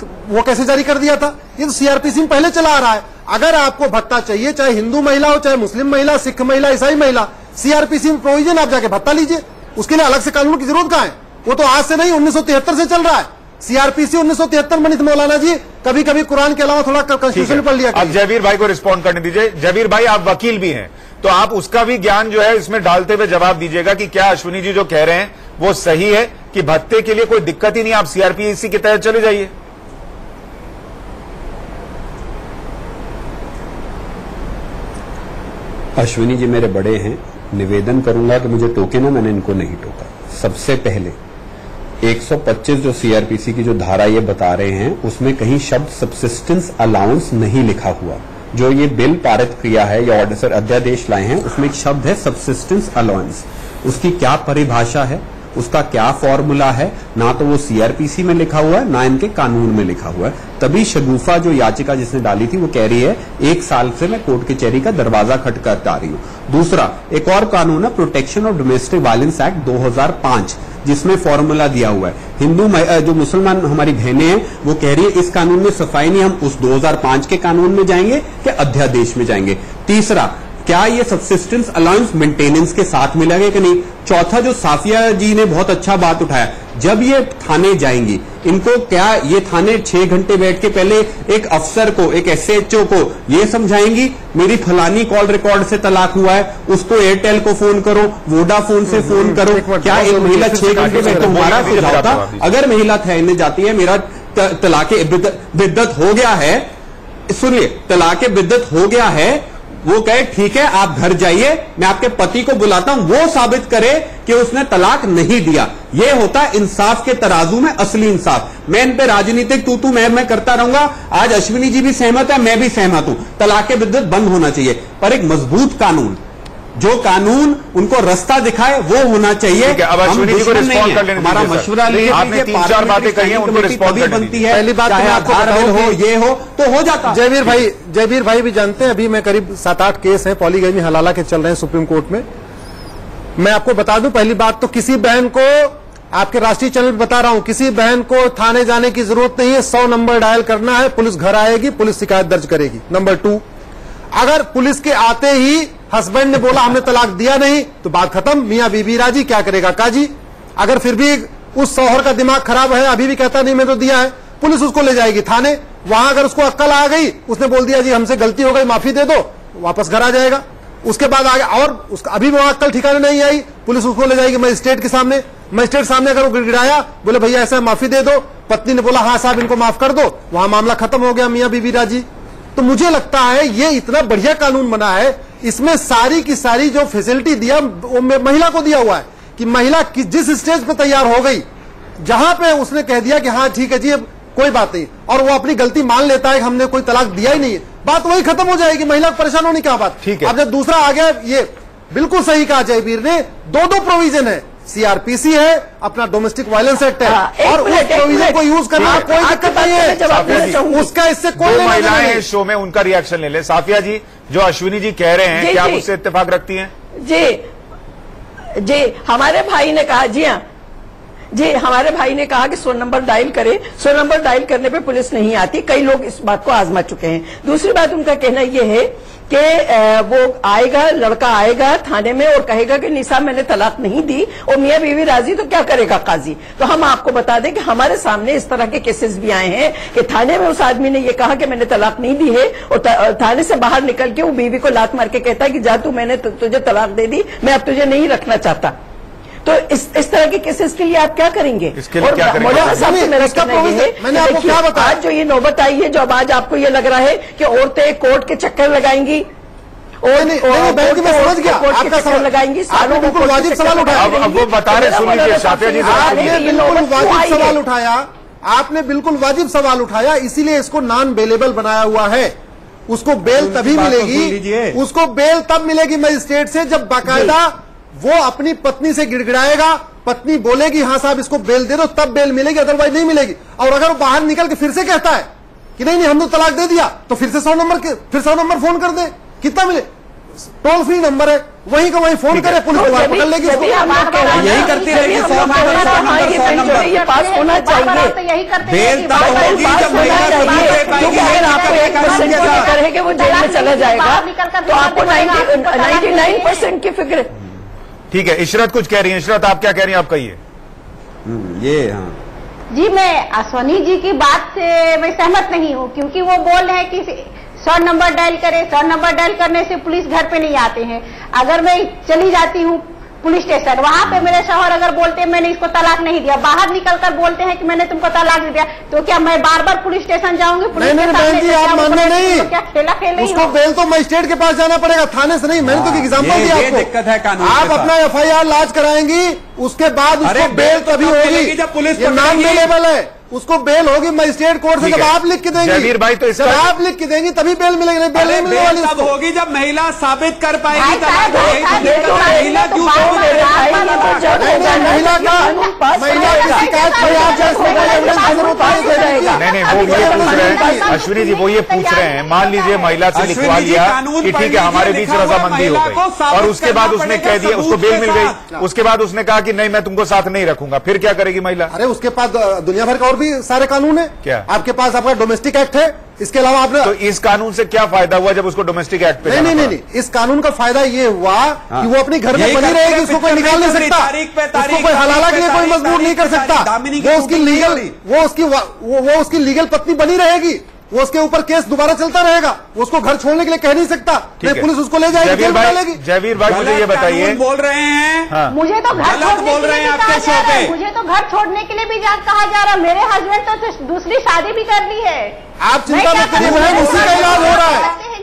तो वो कैसे जारी कर दिया था? ये तो सीआरपीसी में पहले चला आ रहा है। अगर आपको भत्ता चाहिए, चाहे हिंदू महिला हो, चाहे मुस्लिम महिला, सिख महिला, ईसाई महिला, सीआरपीसी में प्रोविजन, आप जाके भत्ता लीजिए। उसके लिए अलग से कानून की जरूरत कहां है? वो तो आज से नहीं, 1973 से चल रहा है। सीआरपीसी 1973 बनी थी मौलाना जी, कभी कभी कुरान के अलावा थोड़ा कॉन्स्टिट्यूशन पढ़ लिया। अब जयवीर भाई को रिस्पॉन्ड करने दीजिए। जयवीर भाई आप वकील भी हैं, तो आप उसका भी ज्ञान जो है इसमें डालते हुए जवाब दीजिएगा कि क्या अश्विनी जी जो कह रहे हैं वो सही है कि भत्ते के लिए कोई दिक्कत ही नहीं, आप सीआरपीसी के तहत चले जाइए। अश्विनी जी मेरे बड़े हैं, निवेदन करूंगा कि मुझे टोके ना, मैंने इनको नहीं टोका। सबसे पहले 125 जो सीआरपीसी की जो धारा ये बता रहे हैं उसमें कहीं शब्द सब्सिस्टेंस अलाउंस नहीं लिखा हुआ। जो ये बिल पारित किया है या ऑर्डर सर अध्यादेश लाए हैं उसमें एक शब्द है सब्सिस्टेंस अलाउंस। उसकी क्या परिभाषा है, उसका क्या फॉर्मूला है, ना तो वो सीआरपीसी में लिखा हुआ है ना इनके कानून में लिखा हुआ है। तभी शगुफा जो याचिका जिसने डाली थी वो कह रही है 1 साल से मैं कोर्ट कचहरी का दरवाजा खटखटा रही हूँ। दूसरा एक और कानून है protection of domestic violence act 2005 जिसमें फॉर्मूला दिया हुआ है। हिंदू जो मुसलमान हमारी बहनें हैं वो कह रही है इस कानून में सफाई नहीं, हम उस 2005 के कानून में जाएंगे कि अध्यादेश में जाएंगे। तीसरा क्या ये सब्सिस्टेंस अलाउंस मेंटेनेंस के साथ मिलेगा कि नहीं। चौथा जो साफिया जी ने बहुत अच्छा बात उठाया, जब ये थाने जाएंगी इनको क्या ये थाने 6 घंटे बैठ के पहले एक अफसर को, एक एसएचओ को ये समझाएंगी मेरी फलानी कॉल रिकॉर्ड से तलाक हुआ है, उसको एयरटेल को फोन करो, वोडाफोन से फोन करो। क्या एक महिला 6 घंटे बैठ, हमारा सुझाव था अगर महिला थाने जाती है मेरा तलाक बिद्दत हो गया है, सुनिए, तलाक बिद्दत हो गया है, वो कहे ठीक है आप घर जाइए, मैं आपके पति को बुलाता हूं, वो साबित करे कि उसने तलाक नहीं दिया। ये होता है इंसाफ के तराजू में असली इंसाफ। मैं इन पे राजनीतिक तू मैं करता रहूंगा। आज अश्विनी जी भी सहमत है, मैं भी सहमत हूं, तलाक बिद्दत बंद होना चाहिए, पर एक मजबूत कानून, जो कानून उनको रास्ता दिखाए वो होना चाहिए। अब अश्विनी जी को रिस्पॉन्ड कर लेने हमारा मशवरा लीजिए, आपने 3-4 बातें कही हैं, उनको रिस्पॉन्ड बनती है। पहली बात मैं आपको हो ये हो तो हो जाता। जयवीर भाई भी जानते हैं, अभी मैं करीब 7-8 केस हैं पॉलीगैमी हलाला के चल रहे हैं सुप्रीम कोर्ट में। मैं आपको बता दूं, पहली बात तो किसी बहन को, आपके राष्ट्रीय चैनल पर बता रहा हूं, किसी बहन को थाने जाने की जरूरत नहीं है। 100 नंबर डायल करना है, पुलिस घर आएगी, पुलिस शिकायत दर्ज करेगी। नंबर 2, अगर पुलिस के आते ही हस्बैंड ने बोला हमने तलाक दिया नहीं, तो बात खत्म, मियां बीबी राजी, क्या करेगा काजी। अगर फिर भी उस शौहर का दिमाग खराब है, अभी भी कहता नहीं मैं तो दिया है, पुलिस उसको ले जाएगी थाने। वहां अगर उसको अक्ल आ गई, उसने बोल दिया जी हमसे गलती हो गई, माफी दे दो, वापस घर आ जाएगा। उसके बाद आगे और उसका अभी वहां अक्ल ठिकाने नहीं आई, पुलिस उसको ले जाएगी मजिस्ट्रेट के सामने। मजिस्ट्रेट सामने अगर वो गिड़गिड़ाया, बोले भैया ऐसा माफी दे दो, पत्नी ने बोला हाँ साहब इनको माफ कर दो, वहां मामला खत्म हो गया, मियां बीबी राजी। तो मुझे लगता है ये इतना बढ़िया कानून बना है, इसमें सारी की सारी जो फैसिलिटी दिया वो महिला को दिया हुआ है कि महिला जिस स्टेज पे तैयार हो गई, जहां पे उसने कह दिया कि हाँ ठीक है जी अब कोई बात नहीं, और वो अपनी गलती मान लेता है कि हमने कोई तलाक दिया ही नहीं है, बात वही खत्म हो जाएगी, महिला को परेशान होने की क्या बात। ठीक है। अब जब दूसरा आ गया, ये बिल्कुल सही कहा जयवीर ने, 2 प्रोविजन है, सीआरपीसी है, अपना डोमेस्टिक वायलेंस एक्ट है, और उस प्रोविजन को यूज करना कोई दिक्कत नहीं है, उसका इससे कोई महिलाएं शो में उनका रिएक्शन ले ले। साफिया जी, जो अश्विनी जी कह रहे हैं, क्या आप उससे इत्तेफाक रखती हैं? जी हमारे भाई ने कहा, जी हाँ जी, हमारे भाई ने कहा कि 100 नंबर डायल करे, 100 नंबर डायल करने पे पुलिस नहीं आती, कई लोग इस बात को आजमा चुके हैं। दूसरी बात उनका कहना यह है कि वो आएगा, लड़का आएगा थाने में और कहेगा कि निशा मैंने तलाक नहीं दी, और मियां बीवी राजी, तो क्या करेगा काजी। तो हम आपको बता दें कि हमारे सामने इस तरह के केसेस भी आए हैं कि थाने में उस आदमी ने ये कहा कि मैंने तलाक नहीं दी है, और थाने से बाहर निकल के वो बीवी को लात मार के कहता है कि जा तू, मैंने तुझे तलाक दे दी, मैं अब तुझे नहीं रखना चाहता। तो इस तरह के केसेस के लिए आप क्या करेंगे? इसके लिए क्या करेंगे? मैंने आपको क्या बताया, आज जो ये नौबत आई है, जो अब आज आपको ये लग रहा है कि औरतें कोर्ट के चक्कर लगाएंगी, और मैं समझ गया आपका सवाल लगाएंगी, आपने बिल्कुल वाजिब सवाल उठाया। अब वो बता रहे, सुन लीजिए साफिया जी, आपने बिल्कुल वाजिब सवाल उठाया, आपने बिल्कुल वाजिब सवाल उठाया, इसीलिए इसको नॉन बेलेबल बनाया हुआ है। उसको बेल तभी मिलेगी, उसको बेल तब मिलेगी मजिस्ट्रेट से जब बाकायदा वो अपनी पत्नी से गिड़गिड़ाएगा, पत्नी बोलेगी हाँ साहब इसको बेल दे दो, तब बेल मिलेगी, अदरवाइज नहीं मिलेगी। और अगर वो बाहर निकल के फिर से कहता है कि नहीं हम तो तलाक दे दिया, तो फिर से 100 नंबर फोन कर दे, कितना मिले, टोल फ्री नंबर है, वहीं का वहीं फोन करे, पुलिस पकड़ लेगी उसको। यही करती रहेगी, 100 नंबर पास होना चाहिए, बेल तब होगी जब महिला वो जेल में चला जाएगा, तो आपको 99% की फिक्र। ठीक है, इशरत कुछ कह रही है। इशरत आप क्या कह रही हैं, आप कहिए। ये हाँ जी, मैं अश्विनी जी की बात से मैं सहमत नहीं हूँ, क्योंकि वो बोल रहे हैं कि 100 नंबर डायल करे, 100 नंबर डायल करने से पुलिस घर पे नहीं आते हैं। अगर मैं चली जाती हूँ पुलिस स्टेशन, वहां पे मेरे शौहर अगर बोलते हैं मैंने इसको तलाक नहीं दिया, बाहर निकलकर बोलते हैं कि मैंने तुमको तलाक नहीं दिया, तो क्या मैं बार बार पुलिस स्टेशन जाऊंगी? पुलिस नहीं बहन जी, आप मानना नहीं, क्या खेला खेल रही उसको बेल तो मजिस्ट्रेट के पास जाना पड़ेगा, थाने से नहीं। मैंने तो एग्जाम्पल दिया आपको, दिक्कत है कानून। आप अपना FIR लॉन्च कराएंगी, उसके बाद उसको बेल तभी होगी जब पुलिस नॉन बेलेबल है, उसको बेल होगी मजिस्ट्रेट कोर्ट से जब आप लिख के देंगे। जयवीर भाई, तो जब आप लिख के देंगी तभी बेल मिलेगी, नहीं बेल नहीं मिलने वाली तब होगी जब महिला साबित कर पाएगी। महिला की शिकायत नहीं, वो ये पूछ रहे हैं अश्विनी जी, वो ये पूछ रहे हैं, मान लीजिए महिला से लिखवा लिया कि ठीक है हमारे बीच रजामंदी हो गई, और उसके बाद उसने कह दिया, उसको बेल मिल गई, उसके बाद उसने कहा कि नहीं मैं तुमको साथ नहीं रखूंगा, फिर क्या करेगी महिला? अरे उसके पास दुनिया भर का और भी सारे कानून है। क्या आपके पास आपका डोमेस्टिक एक्ट है, इसके अलावा आपने तो इस कानून से क्या फायदा हुआ जब उसको डोमेस्टिक एक्ट पे नहीं, इस कानून का फायदा ये हुआ कि वो अपनी घर में बनी रहेगी, उसको कोई निकाल नहीं सकता, उसको कोई हलाला के लिए कोई मजबूर नहीं कर सकता, वो उसकी लीगल पत्नी बनी रहेगी, वो उसके ऊपर केस दोबारा चलता रहेगा, वो उसको घर छोड़ने के लिए कह नहीं सकता, पुलिस उसको ले जाएगी, जेल में डालेगी। जयवीर भाई मुझे ये बताइए, बोल रहे हैं हाँ। मुझे तो घर छोड़ने के लिए भी कहा जा रहा है, मुझे तो घर छोड़ने के लिए भी कहा जा रहा है, मेरे हस्बैंड तो दूसरी शादी भी कर ली है। आप चिंता मत करिए बहन, उसी का इलाज हो रहा है,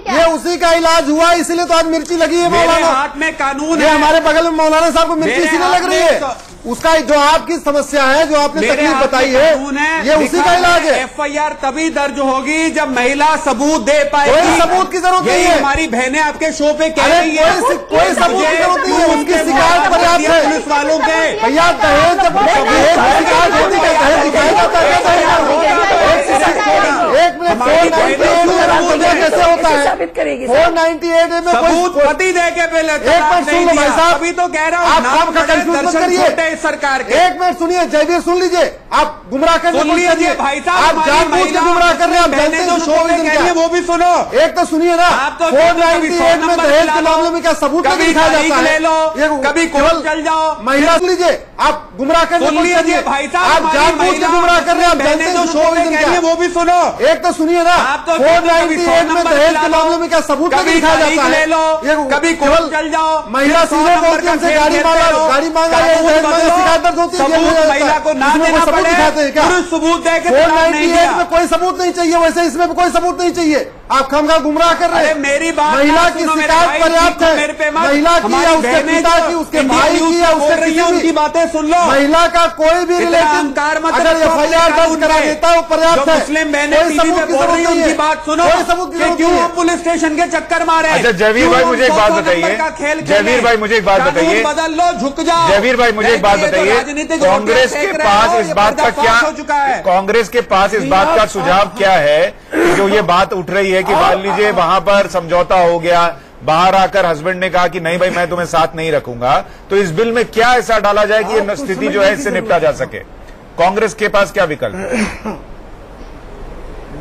ये उसी का इलाज हुआ, इसीलिए तो आज मिर्ची लगी है मौलाना। हाथ में कानून है, हमारे बगल में मौलाना साहब को मिर्ची इसीलिए लग रही है। उसका जो आपकी समस्या है, जो आपने तकलीफ बताई है, ये उसी का इलाज है। FIR तभी दर्ज होगी जब महिला सबूत दे पाएगी। कोई सबूत की जरूरत नहीं है। हमारी बहनें आपके शो पे कह रही है, कोई सबूत की जरूरत नहीं है, उनकी शिकायत पर्याप्त है पुलिस वालों के। भैया दहेज जब शिकायत होती है, दहेज दिखाया जाता है, एक मिनट, 498 कैसे होता है? 498 में सबूत पति दे के पहले एक मिनट सुन लो भाई साहब, अभी तो कह रहा हूँ आप कंफ्यूज मत करिए सरकार के। एक मिनट सुनिए जयवीर, सुन लीजिए, आप गुमराह करने सुन लीजिए भाई साहब, आप जानबूझ के गुमराह कर रहे हैं, आप जानते हैं शो में वो भी सुनो। एक तो सुनिए ना, 498 में दहेज के मामले में क्या सबूत नहीं दिखाया जाता है? ले लो, कभी कोर्ट चल जाओ। महिला सुन लीजिए, आप गुमराह करने सुन लीजिए भाई साहब, आप जानबूझ के गुमराह कर रहे हैं, आप जानते हैं शो में वो भी सुनो। एक तो सुनिए ना, 498 में दहेज के मामले में क्या सबूत नहीं दिखाया जाता है? ले लो, कभी कोर्ट चल जाओ। महिला सीधे बोलती है हमसे गाड़ी मांगा शिकायत दर्ज होती है, महिला को ना देना सबूत दिखाते हैं क्या? सबूत दे के 498 में कोई सबूत नहीं चाहिए, वैसे इसमें भी कोई सबूत नहीं चाहिए। आप खामखा गुमराह कर रहे हैं। मेरी बात, महिला की शिकायत पर्याप्त है, महिला की या उसके पिता की, उसके भाई की या उसके किसी की बातें सुन लो। महिला का कोई भी रिलेटिव अगर FIR दर्ज करा देता है वो पर्याप्त है। मुस्लिम बहनें टीवी पे बोल रही हैं, उनकी बात सुनो। कोई सबूत की जरूरत क्यों नहीं है। पुलिस स्टेशन के चक्कर मारे? अच्छा जयवीर भाई मुझे एक बात बताइए, जयवीर भाई मुझे एक बात बताइए, बदल लो, झुक जाओ। जयवीर भाई मुझे एक बात बताइए, कांग्रेस के पास इस बात का क्या, कांग्रेस के पास इस बात का सुझाव क्या है कि जो ये बात उठ रही है कि मान लीजिए वहां पर समझौता हो गया, बाहर आकर हस्बैंड ने कहा कि नहीं भाई मैं तुम्हें साथ नहीं रखूंगा, तो इस बिल में क्या ऐसा डाला जाए कि ये स्थिति जो है इससे निपटा जा सके? कांग्रेस के पास क्या विकल्प है?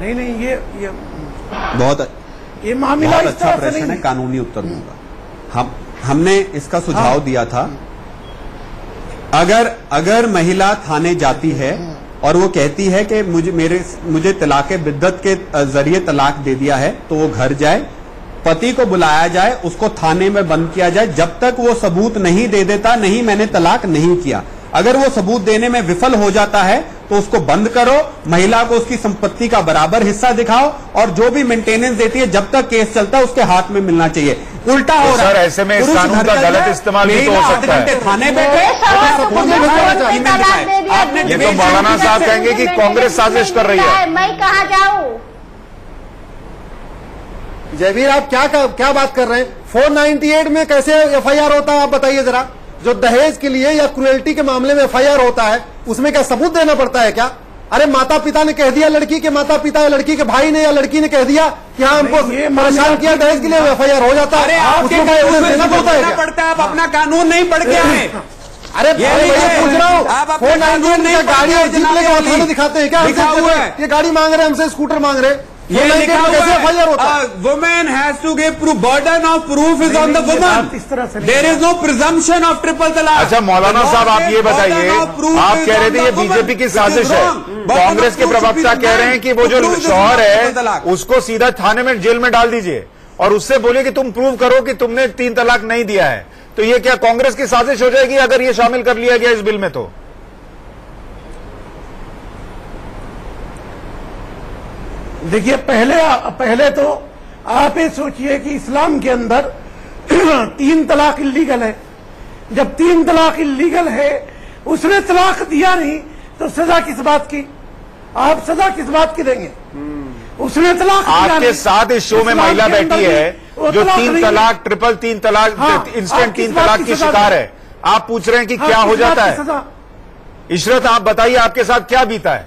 नहीं ये मामला अच्छा प्रश्न है, कानूनी उत्तर दूंगा। हमने इसका सुझाव दिया था, अगर महिला थाने जाती है और वो कहती है कि मुझे तलाक़े बिद्दत के जरिए तलाक दे दिया है, तो वो घर जाए, पति को बुलाया जाए, उसको थाने में बंद किया जाए, जब तक वो सबूत नहीं दे देता नहीं मैंने तलाक नहीं किया। अगर वो सबूत देने में विफल हो जाता है तो उसको बंद करो, महिला को उसकी संपत्ति का बराबर हिस्सा दिखाओ, और जो भी मेंटेनेंस देती है जब तक केस चलता है उसके हाथ में मिलना चाहिए। उल्टा हो रहा है सर, ऐसे में इस कानून का गलत इस्तेमाल भी तो हो सकता है। थाने पे ये तो मौलाना साहब कहेंगे कि कांग्रेस साजिश कर रही है। मैं कहाँ जाऊँ? जयवीर आप क्या बात कर रहे हैं? 498 में कैसे FIR होता है आप बताइए जरा। जो दहेज के लिए या क्रुएल्टी के मामले में FIR होता है उसमें क्या सबूत देना पड़ता है क्या? अरे माता पिता ने कह दिया, लड़की के माता पिता या लड़की के भाई ने या लड़की ने कह दिया कि हाँ हमको परेशान किया, दहेज के लिए FIR हो जाता है। उसमें देना पड़ता है। आप अपना कानून नहीं पढ़ के आए। अरे पूछ रहा हूँ, 498 में गाड़ी और जीप लेकर थाने दिखाते हैं क्या? लिखा हुआ है ये गाड़ी मांग रहे, हमसे स्कूटर मांग रहे, ये लिखा हुआ है women has to give proof, burden of proof is on the woman, there is no presumption of triple talaq. अच्छा मौलाना साहब आप ये बताइए, आप कह रहे थे ये बीजेपी की साजिश है, कांग्रेस के प्रवक्ता कह रहे हैं कि वो जो शौहर है उसको सीधा थाने में जेल में डाल दीजिए और उससे बोलिए कि तुम प्रूव करो कि तुमने 3 तलाक नहीं दिया है। तो ये क्या कांग्रेस की साजिश हो जाएगी अगर ये शामिल कर लिया गया इस बिल में? तो देखिए पहले तो आप ये सोचिए कि इस्लाम के अंदर 3 तलाक इल्लीगल है। जब 3 तलाक इल्लीगल है, उसने तलाक दिया नहीं तो सजा किस बात की? आप सजा किस बात की देंगे? उसने तलाक दिया आपके साथ इस शो में महिला बैठी है जो 3 तलाक, ट्रिपल 3 तलाक, इंस्टेंट 3 तलाक की शिकार है। आप पूछ रहे हैं कि क्या हो जाता है? इशरत आप बताइए आपके साथ क्या बीता है?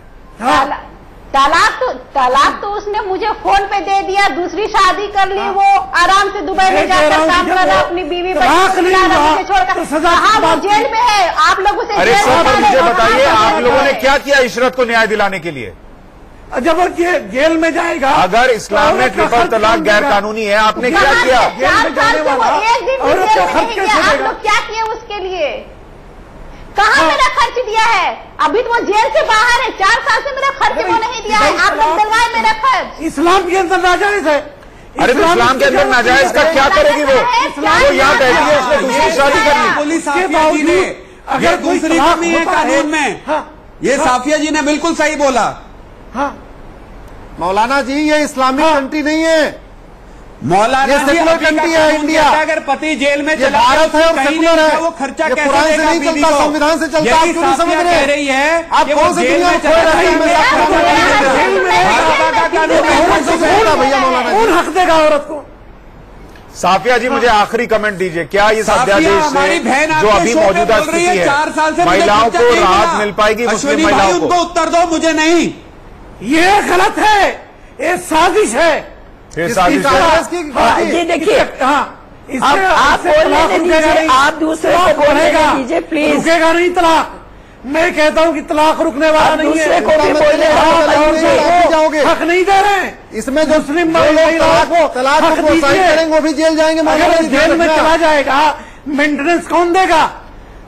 तलाक तो उसने मुझे फोन पे दे दिया, दूसरी शादी कर ली, वो आराम से दुबई में जाकर काम कर रहा, अपनी बीवी बच्चे छोड़कर। हाँ वो जेल में है, आप लोग उसे अरे सर मुझे बताइए आप लोगों ने क्या किया इशरत को न्याय दिलाने के लिए? जब वो जेल में जाएगा, अगर इस्लाम में ट्रिपल तलाक गैर कानूनी है, आपने क्या किया? एक दिन आप लोग क्या किए उसके लिए? कहाँ मेरा खर्च दिया है? अभी तो वो जेल से बाहर है, 4 साल से मेरा खर्च वो नहीं दिया है, आप लोग दिलवाए मेरा खर्च। इस्लाम के अंदर नाजायज है। अरे तो इस्लाम के अंदर नाजायज का क्या करेगी वो? यहाँ बैठी है, उसने दूसरी शादी कर ली। पुलिस साफिया जी ने, अगर दूसरी कमी है कानून में, ये साफिया जी ने बिल्कुल सही बोला। हाँ मौलाना जी ये इस्लामिक कंट्री नहीं है, मौलाना ये सेकुलर कंट्री है इंडिया। अगर पति जेल में चला भारत है और सेकुलर है, वो खर्चा कैसे कुरान से देगा नहीं बीवी चलता, को? संविधान से चलता। आप यही क्यों नहीं समझ साफिया रहे? कह रही है आप कि कौन वो से जेल दुनिया में में चला खो रहे हैं? कौन हक देगा औरत को? साफिया जी मुझे आखिरी कमेंट दीजिए, क्या इस साफिया, अध्यादेश हमारी बहन से जो आपके अभी शो पे मौजूदा बोल रही स्थिति है, 4 साल से है, महिलाओं मुझे को खर्चा नहीं राहत मिला। मिल पाएगी मुस्लिम अश्विनी भाई, महिलाओं को? उनको उत्तर दो, मुझे नहीं। ये गलत है, ये साजिश है। ये साजिश है। ये देखिए, हाँ, आप बोलने दीजिए, आप दूसरे को बोलने दीजिए प्लीज। रुकेगा नहीं तलाक। मैं कहता हूँ कि तलाक रुकने वाला नहीं है। दूसरे को भी बोलने जाओगे, हक नहीं दे रहे हैं। इसमें जो मुस्लिम तलाक को प्रोत्साहित करेंगे वो भी जेल जाएंगे। अगर जेल में चला जाएगा, मेंटेनेंस कौन देगा?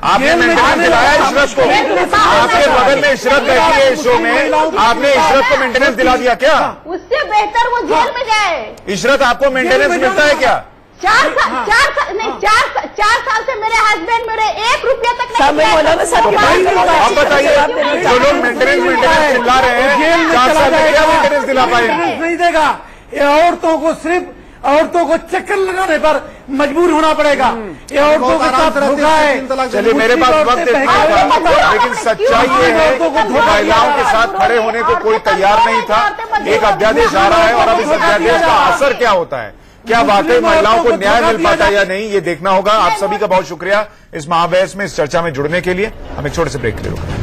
आपने मेंटेनेंस दिलाया इशरत को? आपके बगल में इशरत बैठी है इस शो में, आपने इशरत को मेंटेनेंस दिला दिया क्या? उससे बेहतर वो जेल में जाए। इशरत आपको मेंटेनेंस मिलता है क्या? 4 साल से मेरे हस्बैंड मेरे 1 रुपया तक नहीं। आप बताइए, जो लोग मेंटेनेंस दिला रहे हैं, 4 साल में क्या मेंटेनेंस दिला पाए? नहीं देगा। ये औरतों को चक्कर लगाने पर मजबूर होना पड़ेगा। ये औरतों के साथ धोखा है। चलिए मेरे पास वक्त इतना था, लेकिन सच्चाई ये है कि महिलाओं के साथ खड़े होने को कोई तैयार नहीं था। एक अध्यादेश आ रहा है और अब इस अध्यादेश का असर क्या होता है, क्या वाकई महिलाओं को न्याय मिल पाता है या नहीं, ये देखना होगा। आप सभी का बहुत शुक्रिया इस महाबहस में, इस चर्चा में जुड़ने के लिए। हम एक छोटे से ब्रेक ले रहे हैं।